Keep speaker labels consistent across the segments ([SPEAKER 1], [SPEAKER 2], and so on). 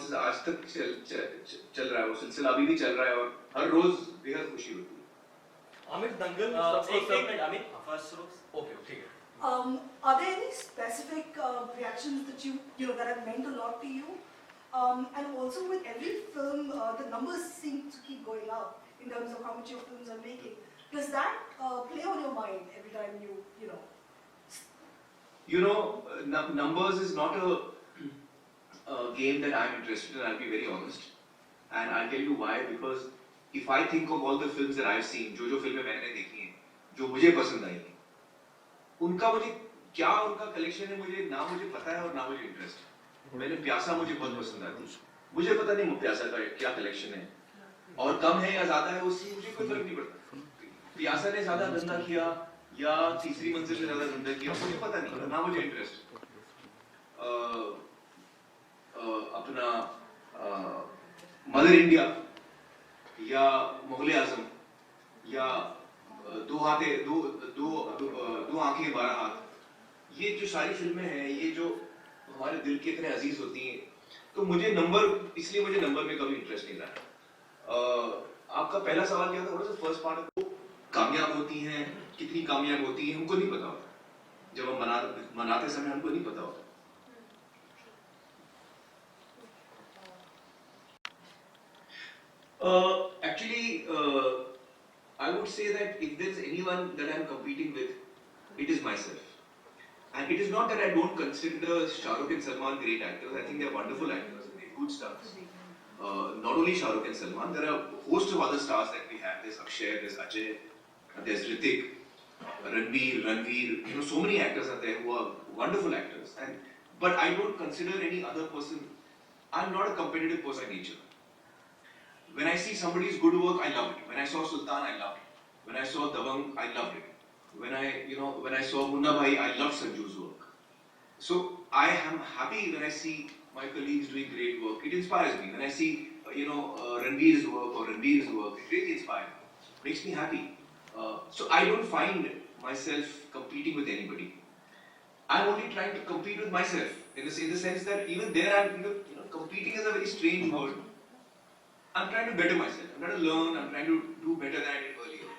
[SPEAKER 1] बहुत से आज तक चल रहा है, वो सिलसिला अभी भी चल रहा है और हर रोज बेहद खुशी होती है।
[SPEAKER 2] आमिर दंगल
[SPEAKER 3] एक मिनट आमिर फर्स्ट
[SPEAKER 2] ओके ठीक है।
[SPEAKER 4] Are there any specific reactions that that have meant a lot to you? And also with every film, the numbers seem to keep going up in terms of how much your films are making. Does that play on your mind every time
[SPEAKER 1] numbers is not a game that I'm interested in. I'll be very honest, and I'll tell you why. Because if I think of all the films that I've seen, जो फिल्में मैंने देखी हैं, जो मुझे पसंद आई हैं, उनका मुझे क्या उनका कलेक्शन है मुझे पता है और ना मुझे इंटरेस्ट है। मैंने प्यासा मुझे बहुत पसंद आई थी, मुझे पता नहीं प्यासा का क्या कलेक्शन है और कम है या ज्यादा है उससे मुझे कोई फर्क नहीं पड़ता। प्यासा ने ज्यादा धंधा किया या तीसरी मंजिल ने ज्यादा धंधा किया मुझे पता नहीं, ना मुझे इंटरेस्ट। अपना मदर इंडिया या मुगल आजम या दो आंखें 12 हाथ, ये जो सारी फिल्में हैं, ये जो हमारे दिल के इतने अजीज होती हैं, तो मुझे नंबर में कभी इंटरेस्ट नहीं रहा। आपका पहला सवाल क्या था? फर्स्ट पार्ट कामयाब होती हैं, कितनी कामयाब होती हैं हमको नहीं पता होता, जब हम मनाते समय हमको नहीं पता होता। Actually, I would say that if there is anyone that I am competing with, it is myself. And it is not that I don't consider Shah Rukh and Salman great actors. I think they are wonderful actors and they are good stars. Not only Shah Rukh and Salman, there are a host of other stars that we have. There's Akshay, there's Ajay, there's Hrithik, Ranveer. So many actors are there who are wonderful actors. But I don't consider any other person. I'm not a competitive person by nature. When I see somebody's good work, I love it. When I saw Sultan, I loved it. When I saw Dabangg, I loved it. When I saw Munna Bhai, I loved Sanju's work. So I am happy when I see my colleagues doing great work. It inspires me. When I see Ranveer's work or Ranveer's work, it really inspires me. It makes me happy. So I don't find myself competing with anybody. I'm only trying to compete with myself in the sense that even there, competing is a very strange word. I'm trying to better myself. I'm trying to learn. I'm trying to do better than I did earlier.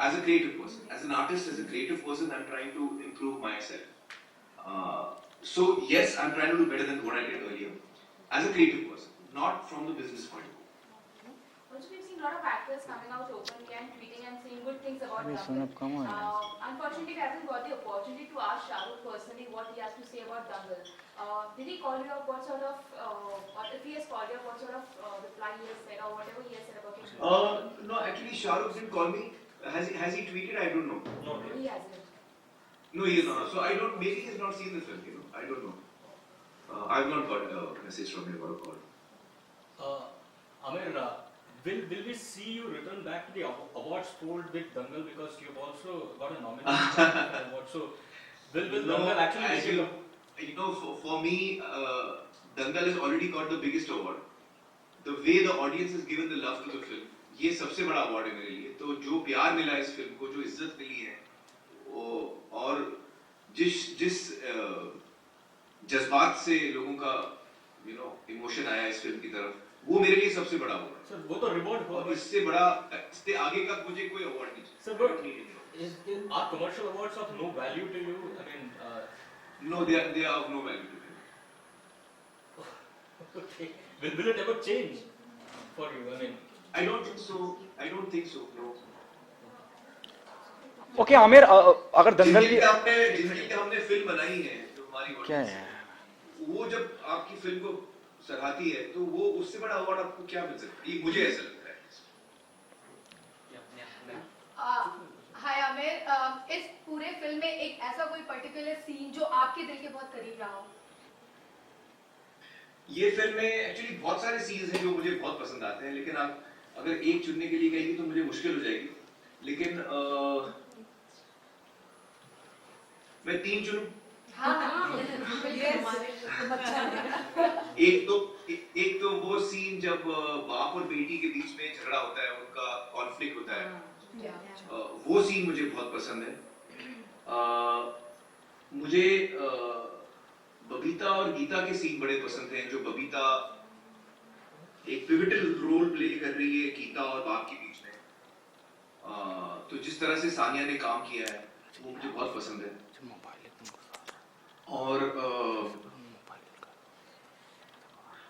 [SPEAKER 1] As a creative person, as an artist, as a creative person, I'm trying to improve myself. So yes, I'm trying to do better than what I did earlier. As a creative person, not from the business point of view.
[SPEAKER 5] Also, we've seen a lot of actors coming out openly and tweeting and saying good things about Dangal. Unfortunately, we haven't got the opportunity to ask Shah Rukh personally what he has to say about Dangal. Did he call you up? What sort of, or if he has called you up, what sort of reply he has said or whatever he has said about it?
[SPEAKER 1] No, actually, Shah Rukh didn't call me. Has he tweeted? I don't know.
[SPEAKER 3] No,
[SPEAKER 5] He hasn't.
[SPEAKER 1] No, he has not. So I don't. Maybe he has not seen the film. I don't know. I've not got a message from him or a call.
[SPEAKER 2] Amir, will we see you return back to the awards fold with Dangal, because you've also got a nomination for the award? So will Dangal actually?
[SPEAKER 1] For me, Dangal has already got the biggest award. The way the audience has given the love to the film, ये सबसे बड़ा award है मेरे लिए। तो जो प्यार मिला इस फिल्म को, जो इज्जत मिली है, और जिस जज्बात से लोगों का इमोशन आया इस फिल्म की तरफ, वो मेरे लिए सबसे बड़ा अवार्ड है।
[SPEAKER 2] सर वो तो रिवॉर्ड हो,
[SPEAKER 1] और इससे आगे का मुझे कोई अवार्ड नहीं चाहिए।
[SPEAKER 2] Sir are commercial awards of no value to you? I mean,
[SPEAKER 1] no, they are of no value to me.
[SPEAKER 2] Okay. Will it ever change for you? I mean,
[SPEAKER 1] I don't think so. No.
[SPEAKER 6] Okay, Aamir, अगर दंगल की
[SPEAKER 1] जिनकी हमने film बनाई है, जो हमारी
[SPEAKER 6] क्या है,
[SPEAKER 1] वो जब आपकी फिल्म को सराहती है, तो वो उससे बड़ा अवार्ड आपको क्या मिल सकता है? मुझे ऐसा लगता है।
[SPEAKER 7] हाय आमिर, इस पूरे फिल्म में एक ऐसा कोई पर्टिकुलर सीन जो आपके दिल के बहुत करीब रहा हो?
[SPEAKER 1] ये फिल्म में एक्चुअली बहुत सारे सीन्स हैं जो मुझे बहुत पसंद आते हैं, लेकिन आप अगर एक चुनने के लिए कहेंगे तो मुझे मुश्किल हो जाएगी। लेकिन मैं 3 चुनूं? एक तो वो सीन जब बाप और बेटी के बीच में झगड़ा होता है, उनका कॉन्फ्लिक्ट होता है, वो सीन मुझे बहुत पसंद है। मुझे बबीता और गीता के सीन बड़े पसंद हैं, जो बबीता एक पिवटल रोल प्ले कर रही है गीता और बाप के बीच में। तो जिस तरह से सानिया ने काम किया है वो मुझे बहुत पसंद है। और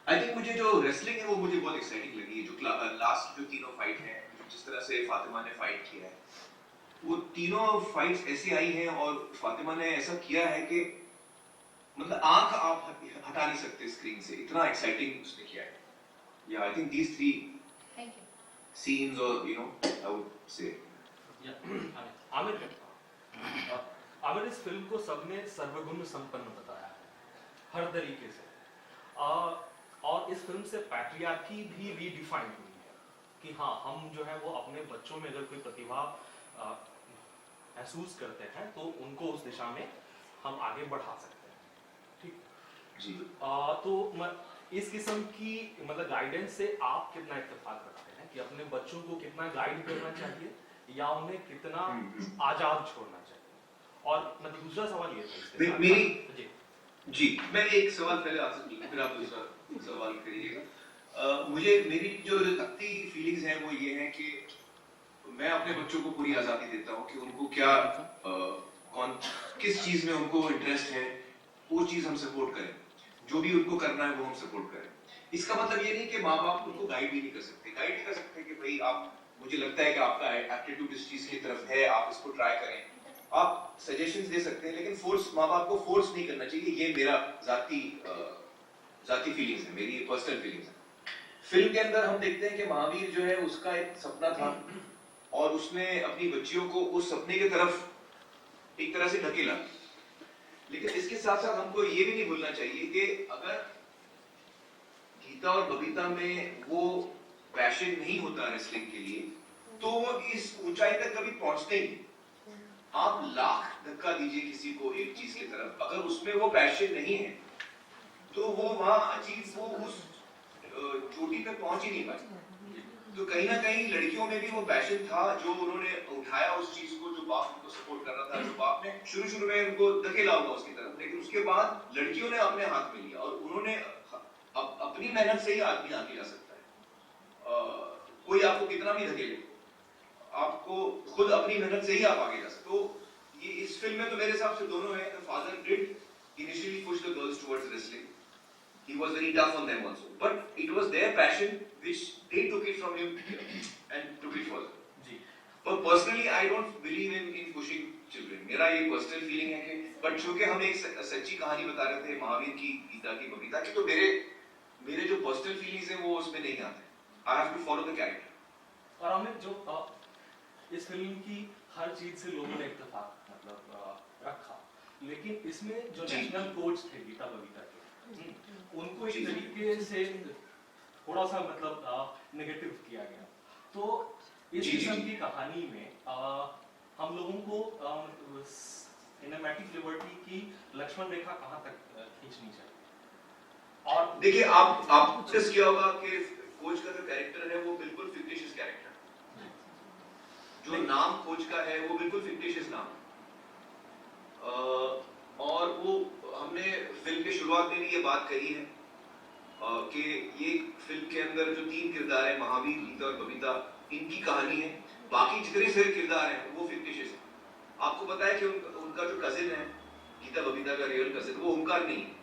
[SPEAKER 1] आई थिंक मुझे जो रेसलिंग है वो मुझे बहुत एक्साइटिंग लगी है। जो लास्ट जो तीनों फाइट है, जिस तरह से फातिमा ने फाइट किया है, वो तीनों फाइट्स ऐसे आई हैं और फातिमा ने ऐसा किया है कि मतलब आंख आप हटा नहीं सकते स्क्रीन से, इतना एक्साइटिंग उसने किया है। या I think these three
[SPEAKER 7] thank you.
[SPEAKER 1] scenes or you know I would say
[SPEAKER 2] Aamir Aamir, इस फिल्म को सबने सर्वगुण संपन्न बताया है हर तरीके से, और इस फिल्म से पैट्रियार्की भी रीडिफाइन हुई है कि हाँ, हम जो है वो अपने बच्चों में अगर कोई प्रतिभा महसूस करते हैं तो उनको उस दिशा में हम आगे बढ़ा सकते हैं। ठीक
[SPEAKER 1] जी।
[SPEAKER 2] तो इस किस्म की मतलब गाइडेंस से आप कितना इत्तेफाक रखते हैं कि अपने बच्चों को कितना गाइड करना चाहिए या उन्हें कितना आजाद छोड़ना चाहिए? और मतलब दूसरा सवाल ये था
[SPEAKER 1] मेरी जी, मैं एक सवाल पहले आपसे पूछूं, फिर आप दूसरा सवाल करिएगा। मुझे मेरी जो लगती फीलिंग्स हैं वो ये हैं कि मैं अपने बच्चों को पूरी आज़ादी देता हूँ कि उनको क्या किस चीज़ में उनको इंटरेस्ट है वो चीज़ हम सपोर्ट करें, जो भी उनको करना है वो हम सपोर्ट करें। इसका मतलब ये नहीं कि माँ बाप उनको गाइड भी नहीं कर सकते। गाइड नहीं कर सकते कि भाई आप, मुझे लगता है कि आपका एप्टीट्यूड इस चीज़ की तरफ है, आप इसको ट्राई करें। आप सजेशंस दे सकते हैं, लेकिन माँ बाप को फोर्स नहीं करना चाहिए। ये मेरा जाती फीलिंग्स है, मेरी पर्सनल फीलिंग्स है। फिल्म के अंदर हम देखते हैं कि महावीर जो है उसका एक सपना था और उसने अपनी बच्चियों को उस सपने की तरफ एक तरह से ढकेला। लेकिन इसके साथ साथ हमको ये भी नहीं भूलना चाहिए कि अगर गीता और बबीता में वो पैशन नहीं होता रेसलिंग के लिए तो वो इस ऊंचाई तक कभी पहुंचते ही नहीं। आप लाख धक्का दीजिए किसी को एक चीज की तरफ, अगर उसमें वो पैशन नहीं है तो वो वहां अचीव, वो उस चोटी पे पहुंच ही नहीं पाए। तो कहीं ना कहीं लड़कियों में भी वो पैशन था जो उन्होंने उठाया उस चीज को, जो बाप उनको सपोर्ट कर रहा था, जो बाप ने शुरू में उनको धकेला होगा उसकी तरफ, लेकिन उसके बाद लड़कियों ने अपने हाथ में लिया और उन्होंने अपनी मेहनत से ही आदमी आगे जा सकता है। कोई आपको कितना भी धकेले, आपको खुद अपनी मेहनत से ही आप आगे जा सकते हो। ये इस फिल्म में तो मेरे हिसाब से दोनों है। The father did initially push the girls towards wrestling. He was very tough on them also, but it was their passion which they took it from him and took it further.
[SPEAKER 2] Ji.
[SPEAKER 1] But personally, I don't believe in pushing children. मेरा ये personal feeling है कि, but चूंकि हम एक सच्ची कहानी बता रहे थे महावीर की, गीता की, बबीता की, तो मेरे जो पर्सनल फीलिंग्स हैं वो उसमें नहीं आते। I have to follow the character.
[SPEAKER 2] और हमने जो इस फिल्म की हर चीज से लोगों ने इत्तेफाक मतलब रखा, लेकिन इसमें जो नेशनल कोच थे गीता बबीता के, उनको इस तरीके से थोड़ा सा मतलब नेगेटिव किया गया। तो इस किस्म की कहानी में हम लोगों को सिनेमैटिक लिबर्टी की लक्ष्मण रेखा कहाँ तक खींचनी चाहिए? और
[SPEAKER 1] देखिए, आप डिस्कस किया होगा कि कोच का जो कैरेक्टर है वो बिल्कुल फिक्टिशियस कैरेक्टर, जो नाम कोच का है वो बिल्कुल फिक्टिशियस नाम, और वो हमने फिल्म की शुरुआत में भी ये बात करी है कि ये फिल्म के अंदर जो तीन किरदार है, महावीर, गीता और बबीता, इनकी कहानी है। बाकी जितने सारे किरदार हैं वो फिक्टिशियस है। आपको पता है कि उनका जो कजिन है, गीता बबीता का रियल कजिन, वो ओमकार नहीं है।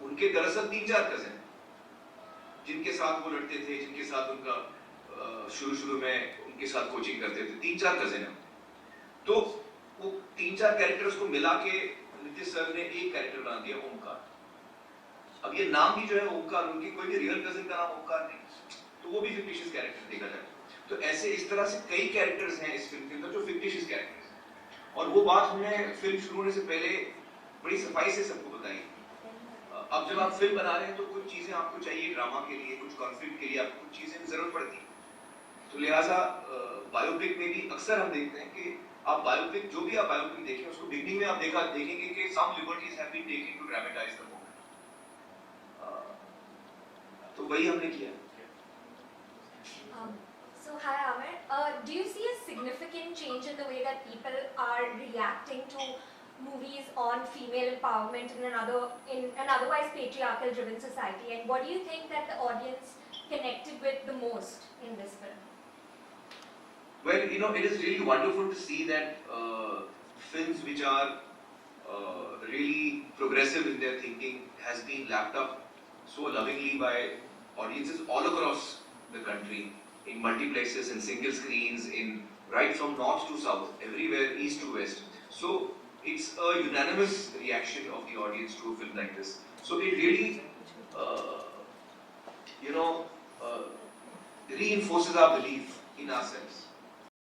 [SPEAKER 1] उनके दरअसल 3-4 कजिन हैं जिनके साथ वो लड़ते थे, जिनके साथ उनका शुरू में उनके साथ कोचिंग करते थे। 3-4 कजिन हैं। तो वो 3-4 कैरेक्टर्स को मिला के नीतीश सर ने एक कैरेक्टर बना दिया, ओमकार। अब ये नाम भी जो है ओमकार, उनकी कोई भी रियल कजिन का नाम ओमकार नहीं, तो वो भी फिक्टिशियस कैरेक्टर देखा जाए तो ऐसे इस तरह से कई कैरेक्टर्स हैं इस फिल्म के अंदर जो फिक्टिशियस कैरेक्टर्स हैं। और वो बात हमने फिल्म शुरू होने से पहले बड़ी सफाई से सबको बताई। अब जब आप फिल्म बना रहे हैं तो कुछ चीजें आपको चाहिए ड्रामा के लिए, कुछ कॉन्फ्लिक्ट के लिए आपको कुछ चीजें की जरूरत पड़ती है। तो लिहाजा बायोपिक में भी अक्सर हम देखते हैं कि आप बायोपिक, जो भी आप बायोपिक देखें, उसको बिगनिंग में आप देखेंगे कि some liberties have been taken to dramatise the moment. तो वही हमने किया।
[SPEAKER 8] So hi Amir, do you see a significant change in the way that people are reacting to movies on female empowerment in an otherwise patriarchal driven society, and what do you think that the audience connected with the most in this film?
[SPEAKER 1] Well, it is really wonderful to see that films which are really progressive in their thinking has been lapped up so lovingly by audiences all across the country, in multiplexes, in single screens, in right from north to south, everywhere, east to west. So it's a unanimous reaction of the audience to a film like this. So it really, reinforces our belief in ourselves.